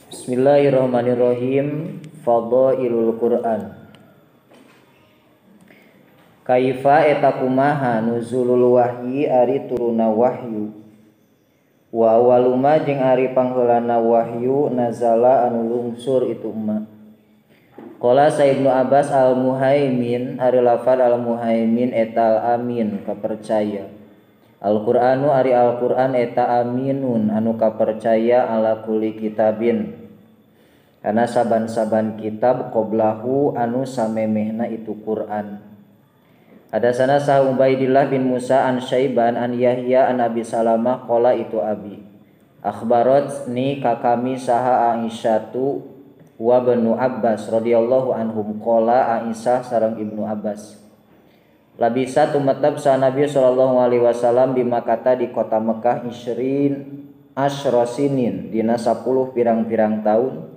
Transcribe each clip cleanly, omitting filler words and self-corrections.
Bismillahirrahmanirrahim. Fadhailul Quran. Kaifa eta kumaha nuzulul wahyi ari turuna wahyu. Wa awaluma jeung ari pangheulana wahyu nazala anu lungsur itu ma. Qala Ibnu Abbas al-Muhaimin ari lafal al-Muhaimin eta al-amin kapercaya. Al-Qur'anu ari Al-Qur'an eta aminun anu kapercaya ala kulli kitabin. Karena saban-saban kitab qoblahu anu samemehna itu Quran. Hadatsana Sah Ubaidillah bin Musa an Syaiban an Yahya an Abi Salamah qala itu Abi. Akhbaratni ka kami saha Aisyatu wa Ibnu Abbas radhiyallahu anhum qala Aisyah sareng Ibnu Abbas. Labisa tumatab sa Nabi sallallahu alaihi wasallam di Makkah di kota Mekah asyrasinin dina 10 pirang-pirang tahun.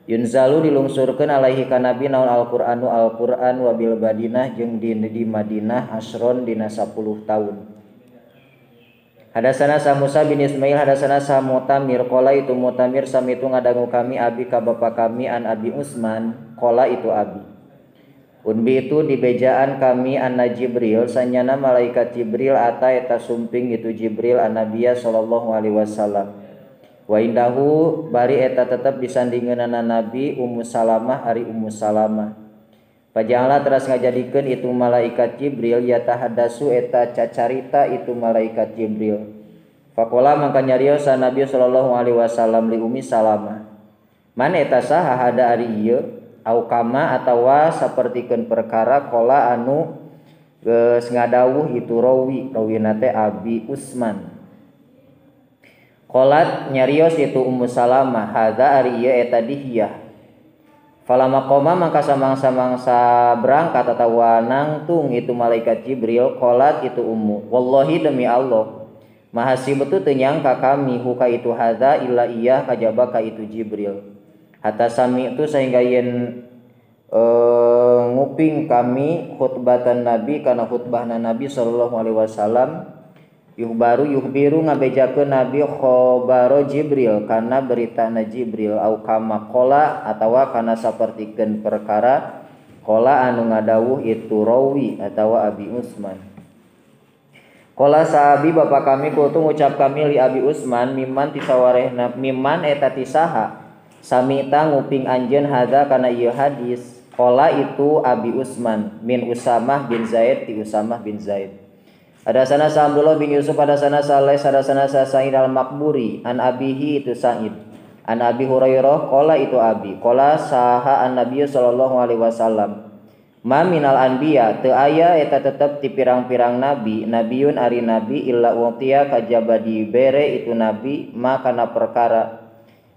Yunzalu dilungsurkeun alaihi ka Nabi naon Al-Qur'anu Al-Qur'an wa bil Madinah jeung di Madinah asron dina 10 tahun. Hadatsana Sa Musa bin Ismail hadatsana Sa Mutamir qala itu Mutamir samitu ngadangu kami abi ka bapa kami an Abi Usman qala itu Abi. Unbi itu di bejaan kami anna Jibril sanyana malaikat Jibril ata eta sumping itu Jibril an Nabiya sallallahu alaihi wasallam. Wa indahu bari eta tetep disandingeunana Nabi Ummu Salamah ari Ummu Salamah. Pajanglah teras ngajadikeun itu malaikat Jibril yatahaddasu eta cacarita itu malaikat Jibril. Faqala mangka nyarios Nabi sallallahu alaihi wasallam li Ummi Salamah. Man eta saha hada ari ieu au kama atawa sapertikeun perkara qala anu geus ngadawuh itu rawina teh Abi Usman. Qolat nyarios itu Ummu Salamah hadza ari ieu eta dihiyah. Falama qoma mangka samangsa berangkat atawa nangtung itu malaikat Jibril qolat itu Ummu wallahi demi Allah mahasibtu teu nyangka kami huka itu hadza illa iyah kajaba ka itu Jibril. Hatta sami itu sehingga yen nguping kami khutbatan Nabi kana khutbahna Nabi sallallahu alaihi wasallam yuhbiru ngabejakeun Nabi khabaro Jibril kana beritana Jibril au kama qala atawa kana sapertikeun perkara qala anu ngadawuh itu rawi atawa Abi Usman. Qala sahabi bapa kami kutu ngucap kami li Abi Usman mimman tisawarehna mimman eta tisaha samita nguping anjeun hadza kana ieu hadis qala itu Abi Usman min Usamah bin Zaid ti Usamah bin Zaid. Hadatsana Abdullah bin Yusuf hadatsana Saleh hadatsana Sa'id al-Maqburi an abihi itu Sa'id an Abi Hurairah qala itu Abi qala saha an-nabiy sallallahu alaihi wasallam ma minal anbiya teu aya eta tetep ti pirang-pirang nabi nabiun ari nabi illa utiya kajaba dibere itu nabi ma kana perkara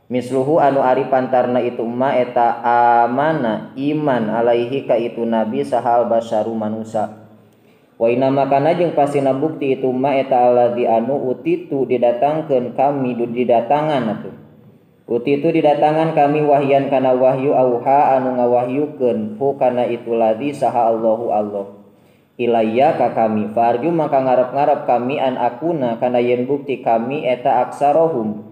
misluhu anu ari pantarna itu ma eta amana iman alaihi ka itu nabi sahal basyaru manusa. Wa inna makana jeung pasina bukti itu ma eta alladzi anu utitu didatangkeun kami didatangan atuh. Utitu didatangan kami wahyan kana wahyu auha anu ngawahyukeun hu kana itu ladzi saha Allahu Allah. Ilayya ka kami farju maka ngarep-ngarep kami an akuna kana yen bukti kami eta aksarohum.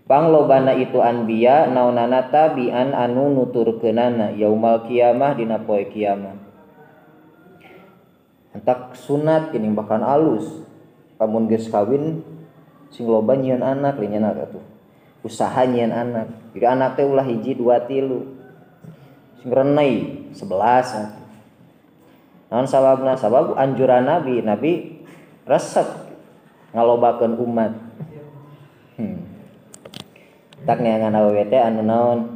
Panglobana itu anbiya naonana tabi'an anu nuturkeunana yaumal kiamah dina poe kiamat. Entak sunat ini bahkan alus lamun geus kawin sing loba nyieun anak linyana atuh usaha nyieun anak jadi anak teh ulah 1 2 3 sing renei 11 atuh naon sababna sabab anjuran nabi resep ngalobakeun umat tak neangan awewe teh anu naon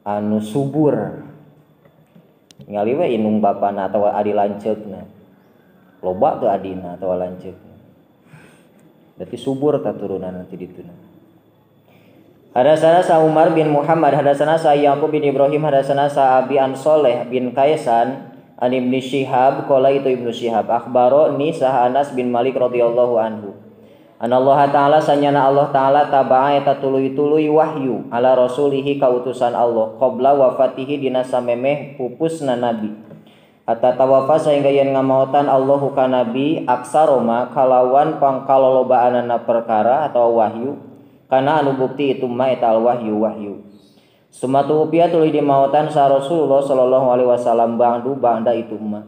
anu subur ningali we indung bapana atawa adi lanceukna loba tuh adina atau lanceuk. Berarti subur katurunan nanti dituna. Hadatsana Sa Umar bin Muhammad hadatsana Sa Yaqub bin Ibrahim hadatsana Sa Abi an Saleh bin Kaisan an Ibnu Syihab qala itu Ibnu Syihab akhbaro ni Sa Anas bin Malik radhiyallahu anhu. Anallaha ta'ala sanyana Allah ta'ala taba'a eta tuluy-tuluy wahyu ala rasulihi ka utusan Allah qabla wafatihi dina samemeh pupusna nabi. Hatta tawafa sehingga yen ngamautan Allahu ka nabi aksaroma kalawan pangkalolobaanana perkara atau wahyu kana anu bukti itu mah eta al wahyu. Sumatu upia tuluy di mautan sa Rasulullah sallallahu alaihi wasallam ba'da itu mah.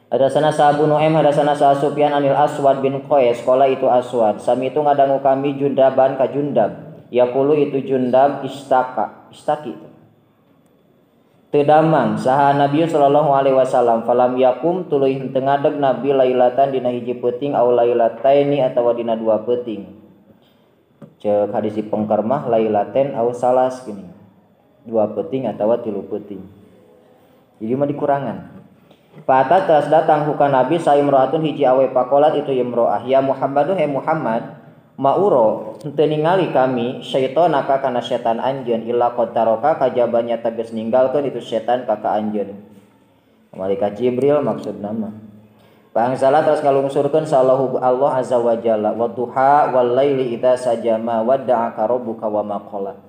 Hadasana sa Abu Nu'aim hadasana sa Sufyan anil Aswad bin Qais qala itu Aswad sami itu ngadangu kami Jundaban ka Jundab yaqulu itu Jundab istaki teu damang saha Nabi sallallahu alaihi wasallam falam yakum tuluy henteu ngadeg Nabi lailatan dina hiji peuting aw lailataini atawa dina dua peuting. Cek hadis pengker mah lailaten aw salas gini. Dua peuting atawa tilu peuting. Jadi mah dikurangan. Fata tas datang hukan Nabi sa imro'atun hiji awe pakolat itu imro'ah ya Muhammadu he Muhammad mauro henteu ningali kami syaitonaka kana setan anjeun illa qad taraka kajabanya tegas ninggalkeun itu setan ka anjeun. Malaikat Jibril maksudna mah. Pangsala terus ngalungsurkeun sallahu Allah azza wa jalla wa duha wal laili idza sajama wadda'aka rabbuka wa ma qala.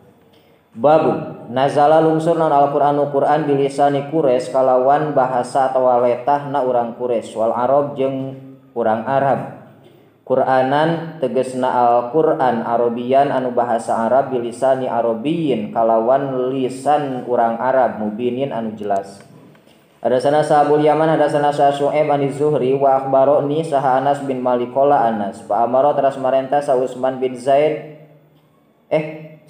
Babu nazala lungsur naon Al-Qur'anu Qur'an bilisani Quraisy kalawan bahasa atawa letahna urang Quraisy wal Arab jeung urang Arab. Qur'anan tegesna Al-Qur'an Arabian anu bahasa Arab bilisani Arabiyyin kalawan lisan urang Arab mubinin anu jelas. Hadasana sahabul Yaman hadasana sa Syu'aib an Zuhri wa akhbaroni saha Anas bin Malik qala Anas fa amara teras marentah sa Utsman bin Zaid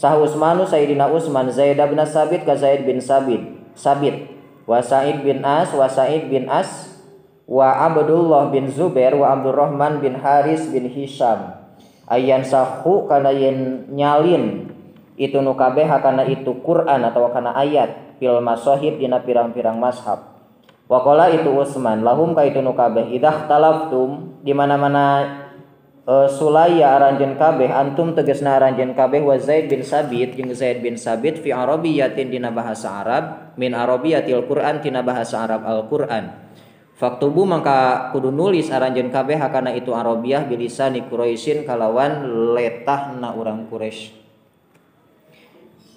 saha Utsmanu Sayyidina Utsman Zaid bin Sabit ka Zaid bin Sabit wa Sa'id bin As wa Abdullah bin Zubair wa Abdurrahman bin Haris bin Hisham ayan sahu kana yen nyalin itu nu kabeh kana itu Quran atau kana ayat fil masahib dina pirang-pirang mashab. Waqala itu Utsman lahum ka itu nu kabeh idah talaftum di mana-mana sulaya aranjeun kabeh antum tegasna aranjeun kabeh wa Zaid bin Sabit jeung Zaid bin Sabit fi arabiyatin dina bahasa Arab min arabiyatil Quran tina bahasa Arab Al-Qur'an. Faktubu mangka kudu nulis aranjeun kabeh hakana itu Arabiyah bilisani Quraisyin kalawan letahna urang Quraisy.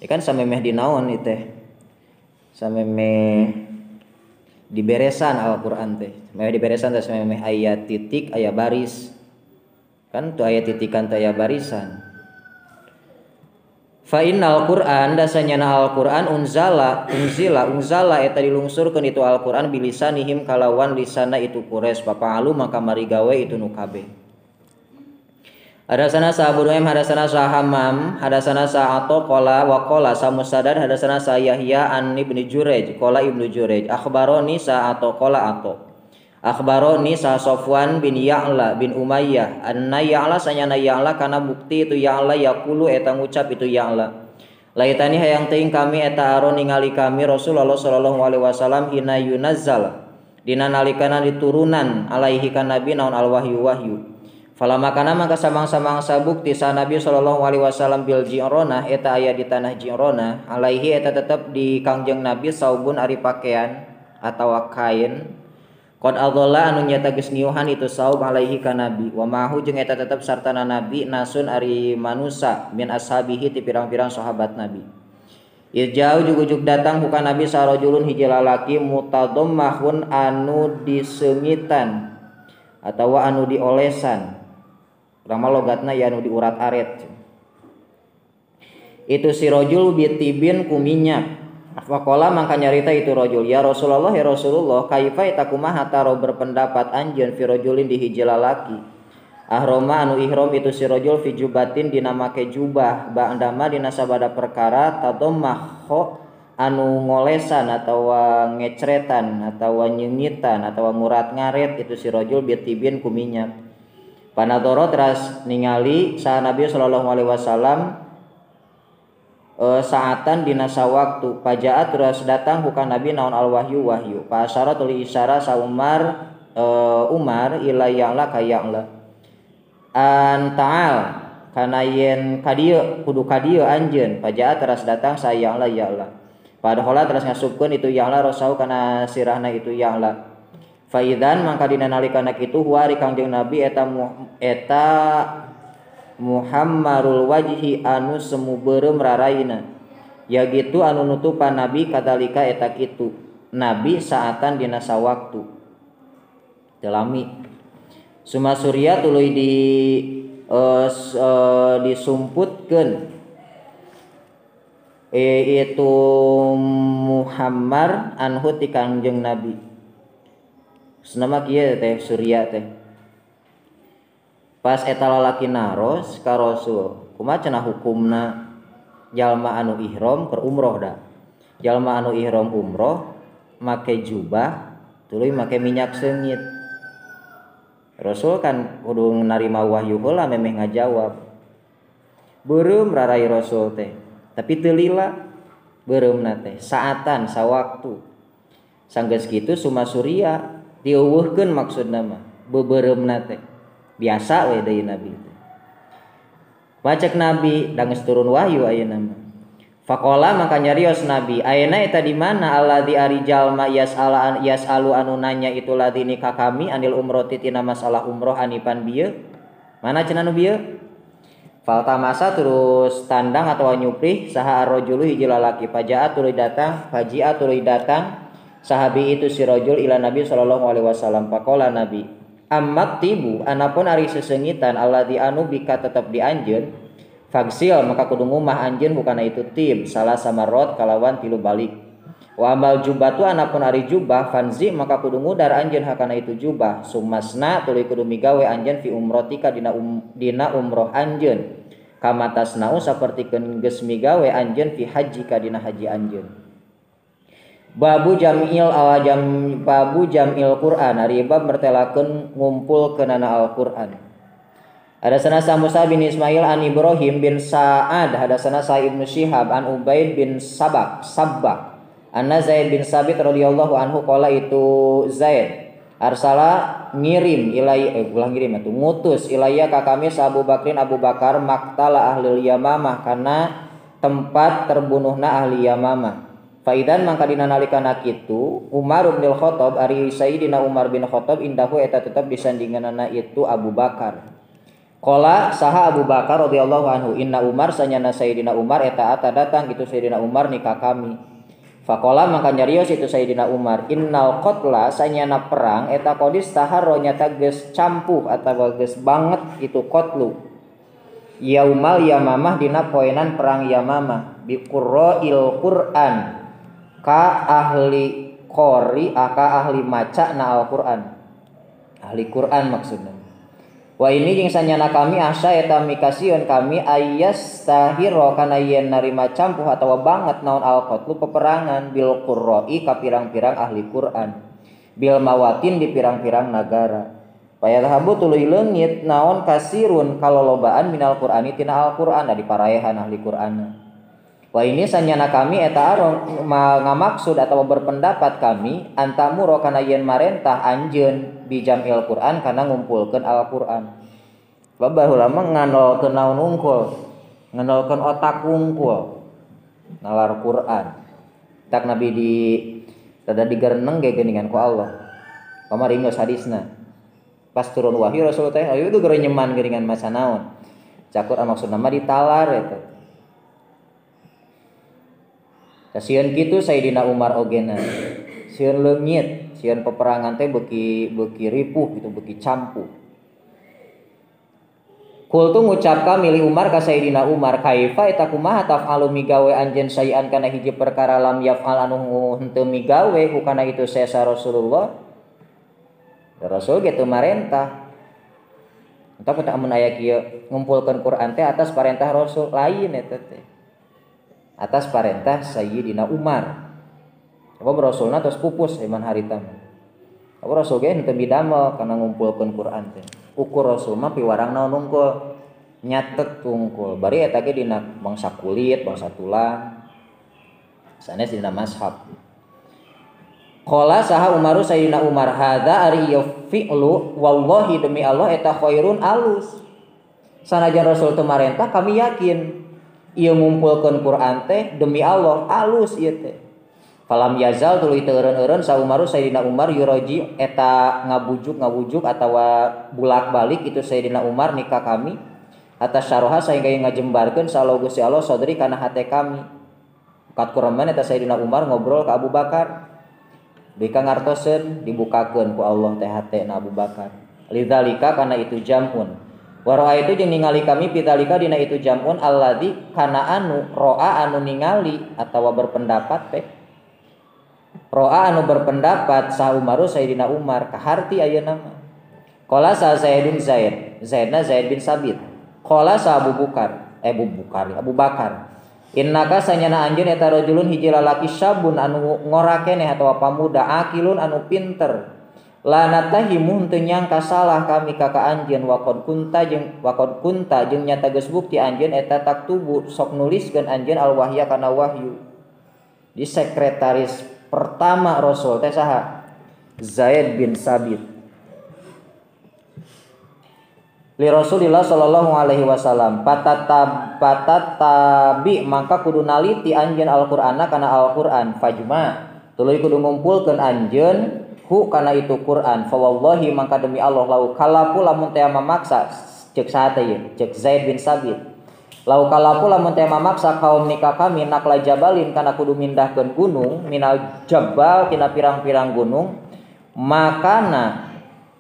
Ikan samemeh dinaon ieu teh? Samemeh di beresan Al-Qur'an teh. Samemeh di beresan teh samemeh aya titik aya baris. Kan tu aya titikan teh aya barisan. Fa innal Qur'an dasanyana Al-Qur'an unzala eta dilungsurkeun itu Al-Qur'an bilisanihim kalawan lisana itu Quraisy papaalu maka mari gawe itu nu kabeh. Hadasana sa Abu Nu'aim hadasana sa Hammam hadasana sa Atha qala wa qala sa Musaddad hadasana sa Yahya an Ibnu Jurayj qala Ibnu Jurayj akhbaroni sa Atha qala Atha akhbaroni sa Safwan bin Ya'la bin Umayyah anna Ya'la sanyana Ya'la kana bukti itu Ya'la yaqulu eta ngucap itu Ya'la laitani hayang teuing kami eta aron ningali kami Rasulullah sallallahu alaihi wasallam hina yunazzal dina nalikana diturunan alaihi ka nabi naon al wahyu falamma kana maka samang-samangsa bukti sa Nabi sallallahu alaihi wasallam bil Ji'ronah eta aya di tanah Ji'ronah alaihi eta tetep di Kangjeng Nabi saubun ari pakaian atawa kain qad adalla anu nyata geus niuhan itu saub alaihi ka Nabi wa mahu jeung eta tetep sartana Nabi nasun ari manusa min ashabihi ti pirang-pirang sahabat Nabi. Irjau jugujuk datang bukan Nabi sarojulun hiji lalaki mutadammahun anu diseungitan atawa anu diolesan. Rama logatna ya anu diurat aret. Itu si rojul bitibin ku minyak. Faqala mangka nyarita itu rojul ya Rasulullah kaifa eta kumaha taro berpendapat anjeun fi rojulin di hiji lalaki. Ahroma anu ihram itu si rojul fi jubatin dina make jubah ba'dama dina sabada perkara tadammah anu ngolesan atawa ngecretan atawa nyeungitan atawa ngurat ngaret itu si rojul bitibin ku minyak. Panadoro teras ningali sa Nabi sallallahu alaihi wasallam saatan dina sawaktu pajaat teras datang bukan Nabi naon al wahyu pa asyara tuli isyara sa Umar ila Ya'la ka Ya'la an ta'al kana yen kadieu kudu kadieu anjeun pajaat teras datang sa Ya'la padahal teras ngasupkeun itu Ya'la rasau kana sirahna itu Ya'la. Faidan mangka dina nalikana kitu huari Kangjeng Nabi eta Muhammarul wajhi anu semu beureum raraina. Ya gitu anu nutupan Nabi kadalika eta kitu. Nabi saatan dina sawaktu. Telami. Suma surya tuluy di disumputkeun itu Muhammad anhu ti Kangjeng Nabi. Senama kieu teh Surya teh. Pas eta lalaki naros ka Rasul, kumaha cenah hukumna jalma anu ihram keur umroh da. Jalma anu ihram umroh make jubah tuluy make minyak seungit. Rasul kan kudu narima wahyu heula memeh ngajawab. Beureum rarai Rasul teh. Tapi teu lila beureumna teh saatan sawaktu. Sanggeus kitu Suma Surya dieuweuhkeun maksudna mah beureumna teh. Biasa we deui Nabi. Pacek Nabi da geus turun wahyu ayeuna mah. Faqala maka nyarios Nabi, ayeuna eta di mana alladzi ari jalma yasalu anu nanya itu ladini ka kami anil umrati tina masalah umroh anipan bieu. Mana cenah nu bieu? Faltamasa terus tandang atau nyuprih saha ar-rajulu hiji lalaki fajaa tuluy datang sahabi itu si rajul ila Nabi sallallahu alaihi wasallam. Faqala Nabi, ammat tibu anapun ari sesengitan alladzi anu bika tetep di anjeun fagsil maka kudu ngumah anjeun hukana itu tib salah samarot kalawan 3 balik. Wa amal jubatu anapun ari jubah fanzi maka kudu ngudar anjeun hakana itu jubah sumasna tuluy kudu migawe anjeun fi umrotika dina umroh anjeun kama tasnau sapertikeun geus migawe anjeun fi hajjika dina haji anjeun. Babu jamil Quran ari bab mertelakeun ngumpulkeunana Al-Qur'an. Hadasana Musa bin Ismail an Ibrahim bin Sa'ad hadasana Sa'id bin Syihab an Ubaid bin Sabbak anna Zaid bin Sabit radhiyallahu anhu qala itu Zaid arsala ngutus ilayya ka kami Abu Bakar maktala ahli Yamamah kana tempat terbunuhna ahli Yamamah. Faidan mangka dina nalikana kitu Umar bin Khattab ari Sayyidina Umar bin Khattab indahu eta tetep disandinganana itu Abu Bakar. Qala saha Abu Bakar radhiyallahu anhu inna Umar sanyana Sayyidina Umar eta datang itu Sayyidina Umar nikah kami. Faqala maka nyarios itu Sayyidina Umar innal qatla sanyana perang eta qadis taharo nyata geus campuh atawa geus banget itu qatlu. Yaumal Yamamah dina poenan perang Yamamah bi qurra'il Qur'an ka ahli qori aka ahli maca na Al-Qur'an. Ahli Qur'an maksudna. Wa ini jeung sanyana kami asa eta mikasieun kami ayas tahiro kana yen narima campuh atawa banget naon al-qatlu peperangan bil qurra'i ka pirang-pirang ahli Qur'an bil mawatin di pirang-pirang nagara. Payadhabu tuluy leungit naon kasirun kalolobaan minal Qur'ani tina Al-Qur'an da diparaehan ahli Qur'anna. Wa ini sanyana kami eta arong ngamaksud atawa berpendapat kami antamuro kana yen marentah anjeun bijamil Quran kana ngumpulkeun Al-Qur'an. Babah ulama nganolkeun naon unggul, nganolkeun otak unggul nalar Qur'an. Tak Nabi di tada digereneng ge geuningan ku Allah. Kamari geus hadisna. Pas turun wahyu Rasul teh ayo itu gerenyeman geuningan maca naon. Cakur maksudna mah ditalar eta. Sieun kitu Sayyidina Umar ogena. Sieun leungit, sieun peperangan teh beuki ripuh gitu, beuki campuh. Kultu ngucapka milih Umar ka Sayyidina Umar kaifa eta kumaha taf'alu migawe anjeun sayan kana hiji perkara lam yaf'al anu henteu migawe hukana itu sesa Rasulullah. Rasul ge teu marentah. Entah pun amun aya kieu ngumpulkeun Quran teh atas parentah Rasul lain eta teh. Atas parentah Sayyidina Umar. Apa Rasulna tos pupus iman harita mah. Apa Rasul ge henteu bidamel kana ngumpulkeun Quran teh. Ukur Rasul mah piwarang naon unggul. Nyatet unggul. Bari eta ge dina bangsa kulit, bangsa tulang. Sanes dina mazhab. Qala saha Umaru Sayyidina Umar hadza ari fi'lu wallahi demi Allah eta khairun alus. Sanajan Rasul teu marentah kami yakin ieu ngumpulkeun Quran teh demi Allah alus ieu teh. Falam yazal tuluy teu eureun-eureun sa Umaru Sayyidina Umar yuraji eta ngabujuk atawa bulak-balik itu Sayyidina Umar nikah kami atas syaroha sehingga ngajembarkeun sallallahu Gusti Allah sadri kana hate kami. Kat kureman eta Sayyidina Umar ngobrol ka Abu Bakar. Bika ngartoseun dibukakeun ku Allah teh hatena Abu Bakar. Lidzalika kana itu jamun Wa itu jeung ningali kami pitalika dina itu jamun alladzi kana anu roa anu ningali atawa berpendapat teh. Roa anu berpendapat sa Umaru Sayyidina Umar kaharti ayeuna mah. Qala sa Zaidun Zaidna Zaid bin Sabit. Qala sa Abu Bakar. Innaka sanyana anjeun eta rajulun hiji lalaki syabun anu ngora keneh atawa pamuda akilun anu pinter. La natahimu teu nyangka salah kami ka anjeun waqad kunta jeung nyata geus bukti anjeun eta taktubu sok nuliskeun anjeun al wahya kana wahyu. Di sekretaris pertama Rasul teh saha? Zaid bin Sabit. Li Rasulillah sallallahu alaihi wasallam patatabi maka kudu naliti anjeun Al-Qur'ana kana Al-Qur'an fajma tuluy kudu ngumpulkeun anjeun hu kana itu Qur'an fa wallahi maka demi Allah lau kalapu lamun teu mamaksa ceuk saha teh ieu ceuk Zaid bin Sabit lau kalapu lamun teu mamaksa kaum nikah kami nakla jabalin kana kudu mindahkeun gunung minal jabal tina pirang-pirang gunung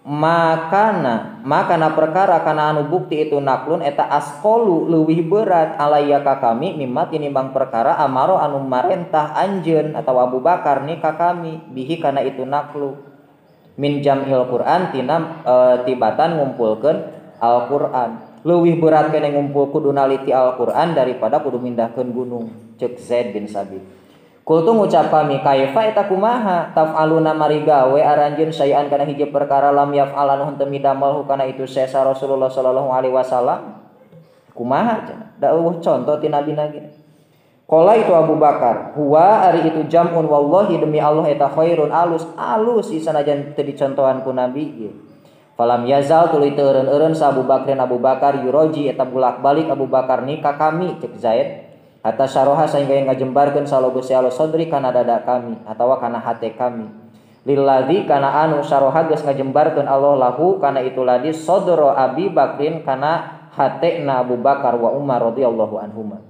makana perkara kana anu bukti itu naklun eta asqolu leuwih berat alaya ka kami mimma tinimbang perkara amaro anu marentah anjeun atau Abu Bakar ni ka kami bihi kana itu naklu min jam'il Qur'an tina tibatan ngumpulkeun Al-Qur'an leuwih berat keneh ngumpul kudu naliti Al-Qur'an daripada kudu mindahkeun gunung ceuk Zaid bin Sabit. Kultu ngucap kami kaifa eta kumaha taf'aluna marigawe aranjeun sayan kana hiji perkara lam yaf'alan henteu midamel kana itu sesa Rasulullah sallallahu alaihi wasallam kumaha cenah da eueuh contoh ti nabi nage qala itu Abu Bakar huwa ari itu jam'un wallahi demi Allah eta khairun alus sanajan teu dicontohan ku nabi ieu falam yazal tuluy teu eureun-eureun sa Abu Bakar yuroji eta bulak-balik Abu Bakar ni ka kami cek Zaid hatta saroha sehingga yang ngajembarkeun salogo si Allah sodri kana dada kami atawa kana hate kami lilladzi kana anu saroha geus ngajembarkeun Allah lahu kana itu ladi sodro Abi Bakrin kana hatena Abu Bakar wa Umar radhiyallahu anhuma.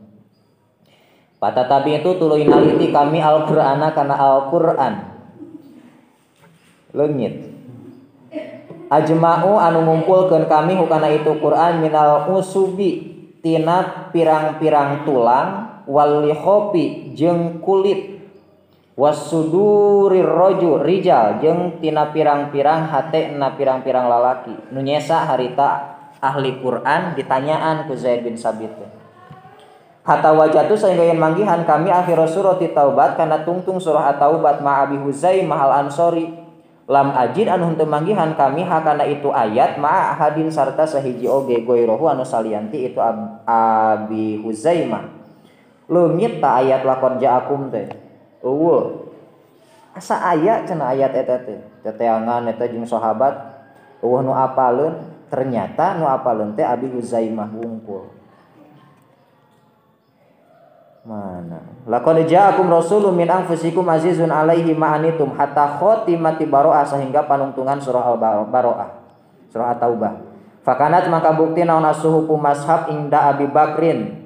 Patatabi itu tuluy naliti kami Al-Qur'ana kana Al-Qur'an leungit ajma'u anu ngumpulkeun kami hukana itu Qur'an minal usubi tina pirang-pirang tulang wal lihopi jeung kulit wasudurir rijal jeung tina pirang-pirang hatena pirang-pirang lalaki nu nyesa harita ahli Quran ditanyaan ku Zaid bin Sabit hatta wajatu sehingga yen manggihan kami akhir surah Taubat kana tungtung surah At-Taubat ma Abi Huzaimah al-Ansori lam ajid anu henteu manggihan kami hakana itu ayat ma hadin sarta sahiji oge goirohu anu salianti itu Abi Huzaimah leungit ta ayat laqad ja'akum teh eueuh asa aya cenah ayat eta teh teteangan eta jeung sahabat eueuh nu apaleun ternyata nu apaleun teh Abi Huzaimah wungkul mana laqad ja'akum rasulun min anfusikum azizun 'alaihi ma anitum hatta khotimati baroah sehingga panungtungan surah al-baroah surah at-taubah fakanat maka bukti naon asuhu mashab inda Abi Bakrin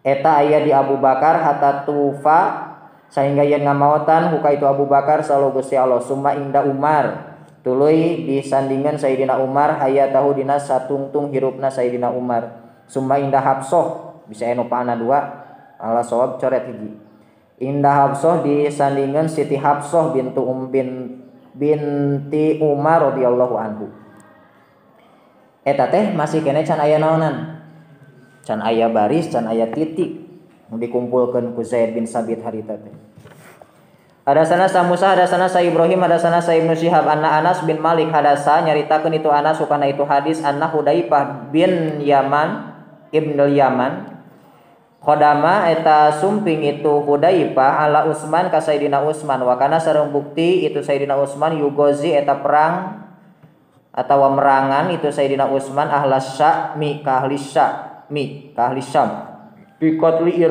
eta aya di Abu Bakar hatta tufa sehingga yen ngamaotan huka itu Abu Bakar sallallahu Gusti Allah summa inda Umar tuluy disandingan Sayyidina Umar hayatahu dina satungtung hirupna Sayyidina Umar summa inda Hafsah bisa anu pana dua ala sawab coret hiji indah Hafsah disandingan Siti Hafsah binti Umar radhiyallahu anhu eta teh masih kene can aya naonan can aya baris can aya titik nu dikumpulkeun ku Zaid bin Sabit harita teh hadasana sa Musa hadasana sa Ibrahim hadasana sa Ibnu Syihab anna Anas bin Malik hadasa nyaritakeun itu Anas kana itu hadis anna Hudzaifah bin Ibnu Yaman Khodama eta sumping itu Hudzaifah ala Utsman ka Sayyidina Utsman wa kana sareng bukti itu Sayyidina Utsman yugozi eta perang atawa merangan itu Sayyidina Utsman ahlas Syami ka ahli Syam bi qatli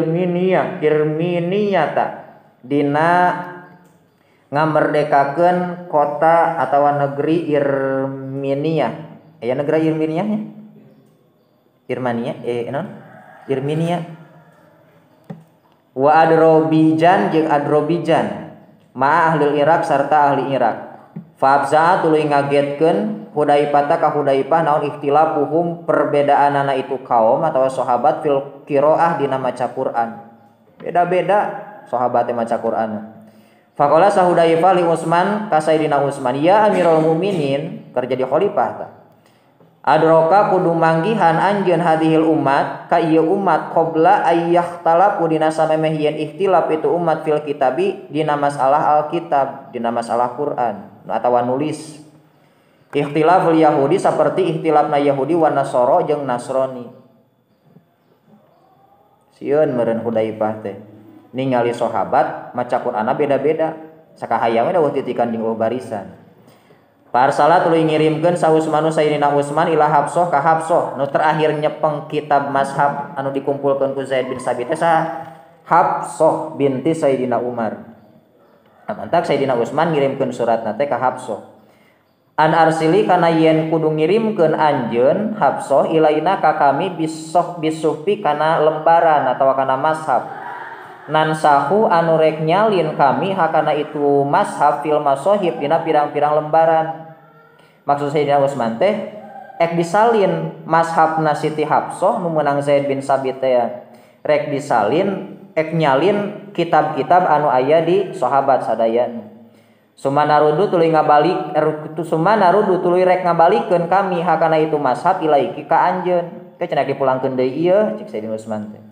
Irminiyata dina ngamerdekakeun kota atawa negeri Irminiyah aya negara Irminiyah nya Irminiyah wa Adrobijan jeung Adrobijan ma ahli Irak sarta ahli Irak fa abza tuluy ngagetkeun Hudaifah ka Hudaifah naon ikhtilafuhum perbedaanana itu kaum atau sahabat fil qiraah dina maca Quran. Beda-beda sahabat maca Quran. Faqala sa Hudaifah li Utsman ka Sayyidina Utsman, ya Amirul Mukminin, keur jadi khalifah ta. Adroka kudu manggihan anjeun hadhil umat ka ieu umat qabla ayyakhtalafu dina samemeh yen ikhtilaf itu umat fil kitabi dina masalah alkitab, dina masalah Quran atawa nulis. Ikhtilaful Yahudi saperti ikhtilafna Yahudi wan Nasara jeung Nasrani. Sieun meureun Hudaifah teh ningali sahabat maca Qur'ana beda-beda. Sakahayang we dawuh titikan di barisan. Parsala tuluy ngirimkeun sa Utsmanu Sayyidina Utsman ila Hafsah ka Hafsah nu terakhir nyepeng kitab mazhab anu dikumpulkeun ku Zaid bin Sabit sa Hafsah binti Sayyidina Umar. Mantak Sayyidina Utsman ngirimkeun suratna teh ka Hafsah. An arsili kana yen kudu ngirimkeun anjeun Hafsah ilaina ka kami bisuhfi kana lembaran atawa kana mazhab. Nansahu anu rek nyalin kami hakana itu mazhab fil masohib dina pirang-pirang lembaran. Maksud Sayyidina Utsman teh ek disalin mazhabna Siti Hafsah nu meunang Zaid bin Sabit teh rek disalin ek nyalin kitab-kitab anu aya di sahabat sadayana. Sumanarudu tuluy rek ngabalikeun kami hakana itu mazhab ilaiki ka anjeun. Teh cenah dipulangkeun deui ieu cik Sayyidina Utsman teh.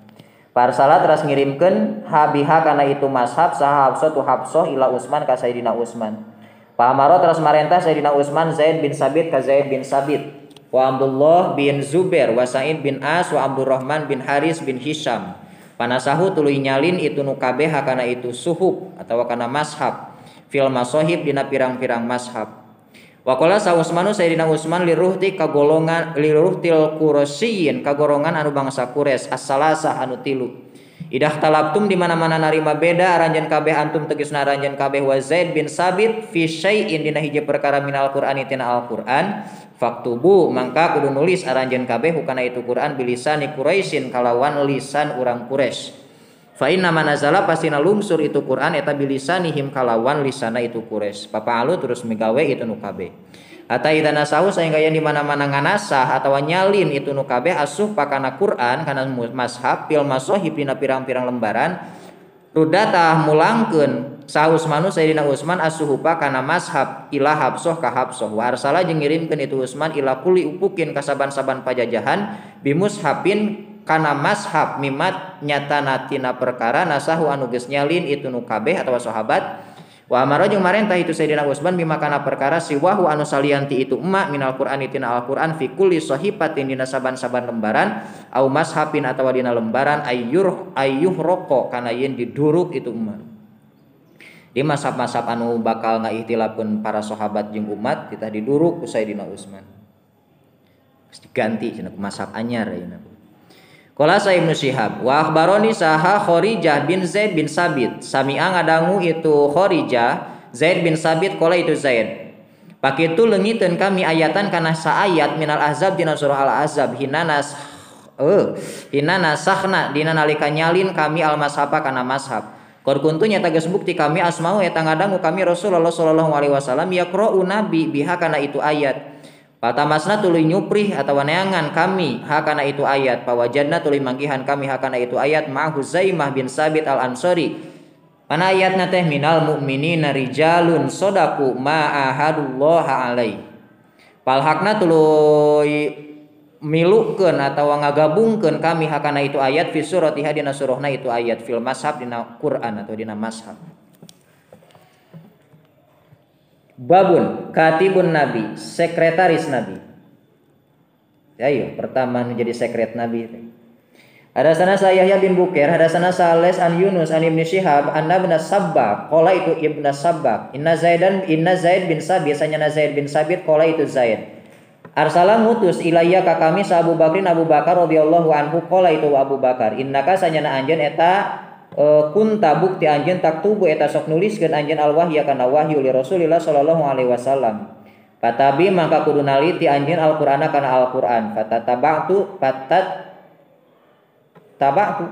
Parsala teras ngirimkeun habiha kana itu mazhab saha Hafsah tu Hafsah ila Utsman ka Sayyidina Utsman. Pamaro teras marentah Sayyidina Utsman Zaid bin Sabit ka Zaid bin Sabit wa Abdullah bin Zubair wa Sa'id bin As wa Abdurrahman bin Haris bin Hisham. Panasahu tuluy nyalin itu nu kabeh hakana itu suhub atawa kana mazhab fil masohib dina pirang-pirang mazhab. Wa qala sa Utsmanu Sayyidina Utsman liruhti kagolongan liruhtil Quraisyin kagolongan anu bangsa Quraisy as-salasah anu tilu. Idah talabtum di mana-mana narima beda aranjeun kabeh antum tegasna aranjeun kabeh wa Zaid bin Sabit fi syai'in dina hiji perkara minal Qur'ani tina Al-Qur'an faktubu mangka kudu nulis aranjeun kabeh hukana itu Qur'an bilisani Quraisyin kalawan lisan urang Quraisy. Fa inna manazala pasina lungsur itu Quran eta bilisanihim kalawan lisana itu Quraisy. Papaalu terus migawe itu nu kabeh. Ata idana sahu sehingga yang di mana-mana nganasah atawa nyalin itu nu kabeh asuh pakana Quran kana mazhab fil masohib dina pirang-pirang lembaran rudatah mulangkeun sa Utsmanu Sayyidina Utsman asuhupa kana mazhab ila Hafsah ka Hafsah wa arsala jeung ngirimkeun itu Utsman ila kulli upukin ka saban-saban pajajahan bimushafin kana mazhab mimat nyatana tina perkara nasahu anu geus nyalin itu nu kabeh atawa sahabat wa amara jeung marentah itu Sayyidina Utsman bima kana perkara siwahu anu salianti itu emak minal Qur'ani tina Al-Qur'an fi kulli sahibatin dina saban-saban lembaran au mazhabin atawa dina lembaran ayyuh roko kana yen diduruk itu emak di mazhab-mazhab anu bakal ngaikhtilafkeun para sahabat jeung umat kita diduruk ku Sayyidina Utsman pasti ganti cenah mazhab anyar ayeuna. Qala sa Ibnu Syihab wa akhbaroni saha Kharijah bin Zaid bin Sabit sami'a ngadangu itu Kharijah Zaid bin Sabit qala itu Zaid pakitu leungiteun kami ayatan kana saayat minal ahzab dina surah al-ahzab hina nasakhna dina nalika nyalin kami al-mashaba kana mashab qad kuntu nyata geus bukti kami asma'u eta ngadangu kami Rasulullah sallallahu alaihi wasallam yaqra'u nabi biha kana itu ayat. Patamasna tuluy nyuprih atawa neangan kami hakana itu ayat pawajadna tuluy manggihan kami hakana itu ayat ma Huzaimah bin Sabit al-Ansari pana ayatna teh minal mu'minina rijalun sodaqu ma ahadullah alai palhakna tuluy milukeun atawa ngagabungkeun kami hakana itu ayat fi suratiha dina surahna itu ayat fil mashab dina Quran atau dina mashab. Babun katibun nabi sekretaris nabi. Ayo pertama menjadi sekret nabi. Hadasana Yahya bin Bukair hadasana Sales an Yunus an Ibnu Syihab anna bin Sabbaq qala itu Ibnu Sabbaq inna Zaid bin Sabit sanyana Zaid bin Sabit qala itu Zaid arsala ngutus ilayya ka kami sa Abu Bakrin Abu Bakar radhiyallahu anhu qala itu Abu Bakar innaka sanyana anjeun eta kunta bukti anjeun taktubu eta sok nuliskeun anjeun al-wahya kana wahyu li Rasulillah sallallahu alaihi wasallam. Fatabi mangka kudu naliti anjeun Al-Qur'ana kana Al-Qur'an. Tabatu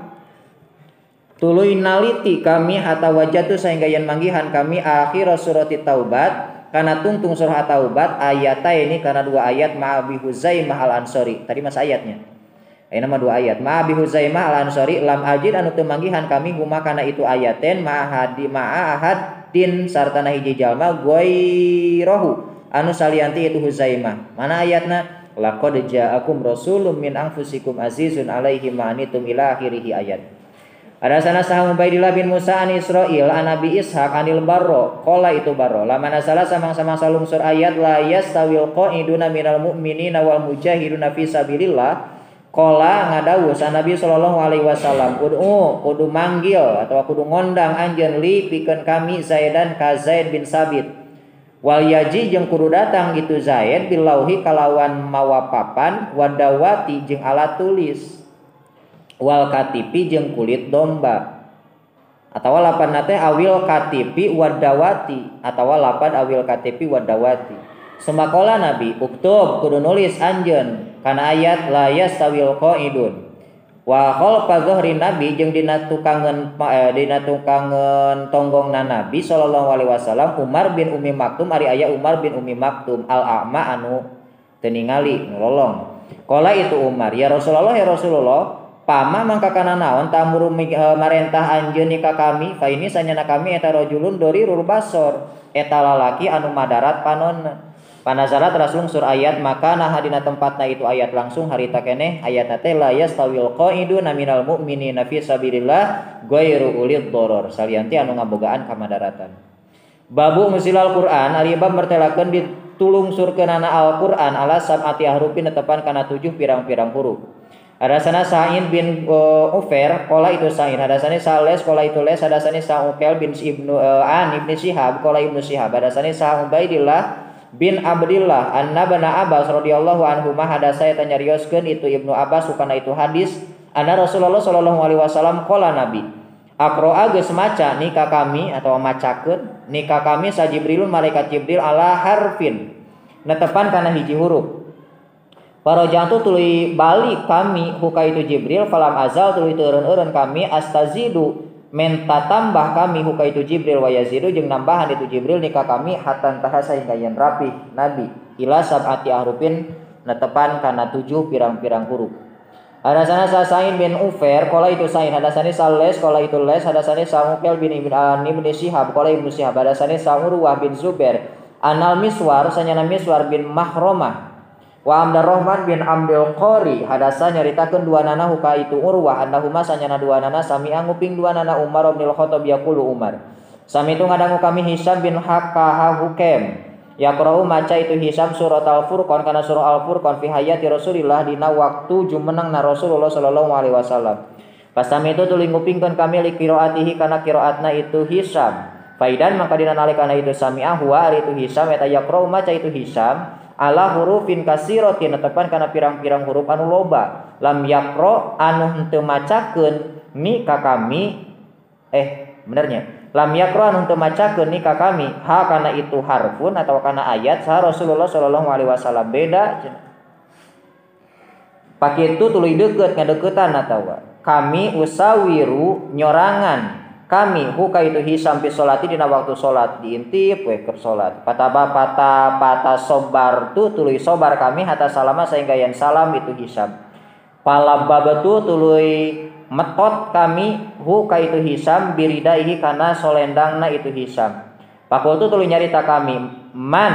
tuluy naliti kami hatta wajatu sehingga yen manggihan kami akhir surati Taubat kana tungtung surah At-Taubah ayataini kana 2 ayat ma'abi Huzaimah al-Ansori. Tadi mas ayatnya. Ayeuna mah 2 ayat. Ma'abi Huzaimah al-Ansori lam ajid anu teu manggihan kami huma kana itu ayaten ma'ahadin sartana hiji jalma goirohu anu salianti itu Huzaimah. Mana ayatna? Laqad ja'akum rasulun min anfusikum azizun alaihi ma anitum ila akhirih ayat. Ada sana saham Ubaidillah bin Musa an Israil an Nabi Ishaq anil Barro qala itu Barro lamana salah samang-samang salungsur ayat la yastawil qaiduna minal mu'minina wal mujahiduna fi sabilillah qala ngadawuh sa Nabi sallallahu alaihi wasallam kudu manggil atau kudu ngondang anjeun li pikeun kami Zaidan ka Zaid bin Sabit wal yaji jeung kudu datang itu Zaid bil lauhi kalawan mawa papan wadawati jeung alat tulis wal katipi jeung kulit domba atawa lapan nate awil katipi wadawati atawa lapan awil katipi wadawati semakola Nabi uktub kudu nulis anjeun kana ayat la yastawil qaidun wa khalfa zuhri Nabi jeung dina tukangeun tonggongna Nabi sallallahu alaihi wasallam Umar bin Ummi Maktum ari aya Umar bin Ummi Maktum al-a'ma anu teu ningali nolong qala itu Umar ya Rasulullah pama mangka kana naon tamuru marentah anjeun ka kami fa ini sanyana kami eta rajulun dorirul basor eta lalaki anu madarat panonna panazarat rasul sur ayat maka nah dina tempatna itu ayat langsung harita keneh ayatna teh la yastawil qaiduna minal mu'minina fi sabilillah ghairu ulil doror salianti anu ngabogaan kamadaratan babu musilal Quran ari bab mertelakeun ditulungsurkeunana Al-Qur'an ala sab'ati ahrufin netepan kana 7 pirang-pirang huruf. Hadasana Sa'id bin Ufair qala itu Sa'id hadasani Sales qala itu Les hadasani Sa'uqil bin Ibnu Ibnu Syihab qala Ibnu Syihab hadasani Sa'ubaidillah bin Abdillah annabana Abbas radhiyallahu anhu mah hadasa eta nyarioskeun itu Ibnu Abbas sukana itu hadis anna Rasulullah sallallahu alaihi wasallam qala Nabi aqra'a geus maca nika kami atau macakeun nika kami sa Jibrilun malaikat Jibril ala harfin netepan kana hiji huruf. Para jantu tuluy balik kami huka itu Jibril falam azal tuluy teureun-eureun kami astazidu menta tambah kami huka itu Jibril wa yazidu jeung nambahan itu Jibril nika kami hatan tahasa hingga yen rapi Nabi ila sab'ati ahrufin netepan kana 7 pirang-pirang huruf. Hadasana Sa'id bin Ufair qala itu Sa'id hadasani Sales qala itu Les hadasani Sa'uqil bin Ibnu Syihab qala Ibnu Syihab hadasani Sa'urwah bin Zubair anal Miswar sanyana Miswar bin Mahromah wa Abdurrahman bin Abdul Qari hadasa nyaritakeun duanana huka itu Urwah annahuma sanyana duanana sami'a nguping duanana Umar bin Khattab yaqulu Umar sami itu ngadangu kami Hisam bin Hakka Hukem yaqra'u maca itu Hisam surat Al-Furqan kana surah Al-Furqan fi hayati Rasulillah dina waktu jumenengna Rasulullah sallallahu alaihi wasallam pas sami itu tuluy ngupingkeun kami li qiraatihi kana qiraatna itu Hisam faidan maka dina nalikana itu sami'a huwa ari itu Hisam eta yaqra'u maca itu Hisam ala hurufin kasiratin netepan kana pirang-pirang huruf anu loba lam yaqra anu henteu macakeun ni ka kami benernya lam yaqra anu henteu macakeun ni ka kami ha kana itu harfun atau kana ayat sa Rasulullah sallallahu alaihi wasallam beda pakitu tuluy deukeut ngadeuketan atawa kami usawiru nyorangan kami huka itu Hisam fi sholati dina waktu salat diintip we keur salat pata sobar tu tuluy sobar kami hatta salama sehingga yen salam itu Hisam palababatu tuluy metot kami huka itu Hisam biridaihi kana solendangna itu Hisam pakultu tuluy nyarita kami man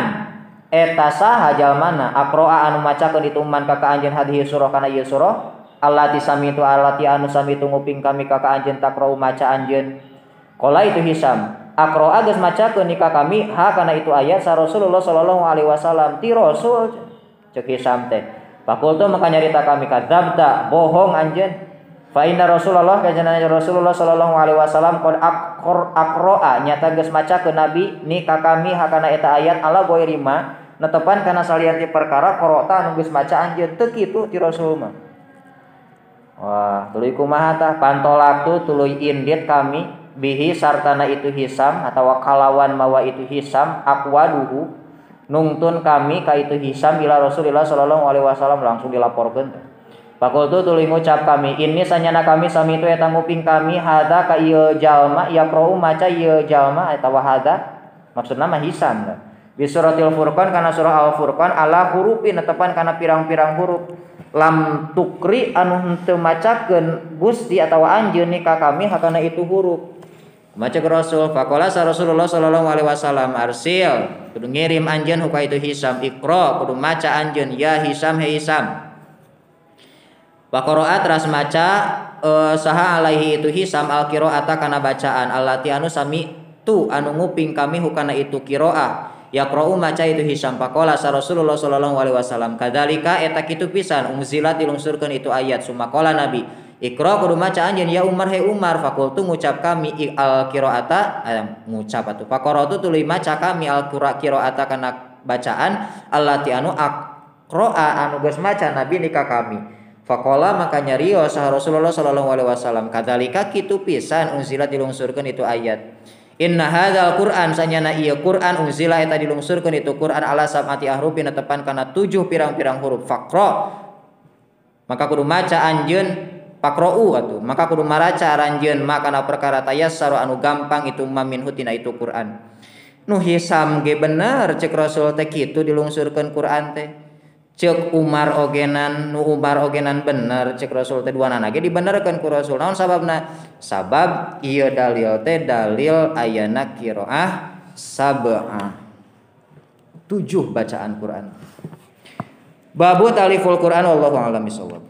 eta saha jalmana aqroa anu macakeun itu man ka anjeun hadhihi surah kana ieu surah allati samitu allati anu samitu nguping kami ka anjeun takrau maca anjeun qala itu Hisam aqra geus macakeun nika kami ha kana itu ayat sa Rasulullah sallallahu alaihi wasallam ti Rasul ceuk Hisam teh pakultu maka nyarita kami kadzabta bohong anjeun fa inna Rasulullah kajana Rasulullah sallallahu alaihi wasallam qad aqra nyata geus macakeun Nabi nika kami ha kana eta ayat ala goirima netepan kana salianti perkara qarota anu geus maca anjeun teu kitu ti Rasul mah. Wah tuluy kumaha tah pantolak tuluy indit kami bihi sartana itu Hisam atau kalawan mawa itu Hisam aqwaduhu nungtun kami ka itu Hisam ila Rasulillah sallallahu alaihi wasallam langsung dilaporkeun pakultu tuluy ngucap kami ini sanyana kami sami itu eta nguping kami hada ka ieu jalma yaqra'u maca ieu jalma atawa hada maksudna mah Hisam bi suratil furqan kana surah al furqan ala hurufin netepan kana pirang-pirang huruf lam tukri anu henteu macakeun Gusti atawa anjeun ni ka kami hakana itu huruf. Maca ke Rasul faqala sa Rasulullah sallallahu alaihi wasallam arsil kudu ngirim anjeun huka itu Hisam Iqra kudu maca anjeun ya Hisam he Hisam. Faqaraat ras maca saha alaihi itu Hisam al qiraata kana bacaan allati anu sami tu anu nguping kami hukana itu qiraah yaqra'u maca itu Hisam faqala sa Rasulullah sallallahu alaihi wasallam kadzalika eta kitu pisan unzilat dilungsurkeun itu ayat sumaqala nabi Iqra kudu maca anjeun ya Umar he Umar fakultu ngucap kami al qiraata ngucap atuh faqaratu tuluy maca kami al qiraata kana bacaan allati anu aqra'a anu geus maca nabi nika kami faqala maka nyarios sah Rasulullah sallallahu alaihi wasallam kadzalika kitu pisan unzilat dilungsurkeun itu ayat inna hadzal qur'an sanyana ieu Qur'an unzila eta dilungsurkeun itu Qur'an ala sab'ati ahrufin tepan kana 7 pirang-pirang huruf faqra maka kudu maca anjeun Pakra'u atuh maka kudu maraca ranjeun makana perkara tayassaru anu gampang itu mamin hutina itu Quran. Nu Hisam ge bener cek Rasul teh kitu dilungsurkeun Quran teh. Cek Umar ogenan nu Umar ogenan bener cek Rasul teh duanana ge dibenerkeun ku Rasul. Naon sababna? Sabab ieu dalil teh dalil ayana qiraah sab'ah. 7 bacaan Quran. Babu taliful Quran wallahu a'lam bishawab.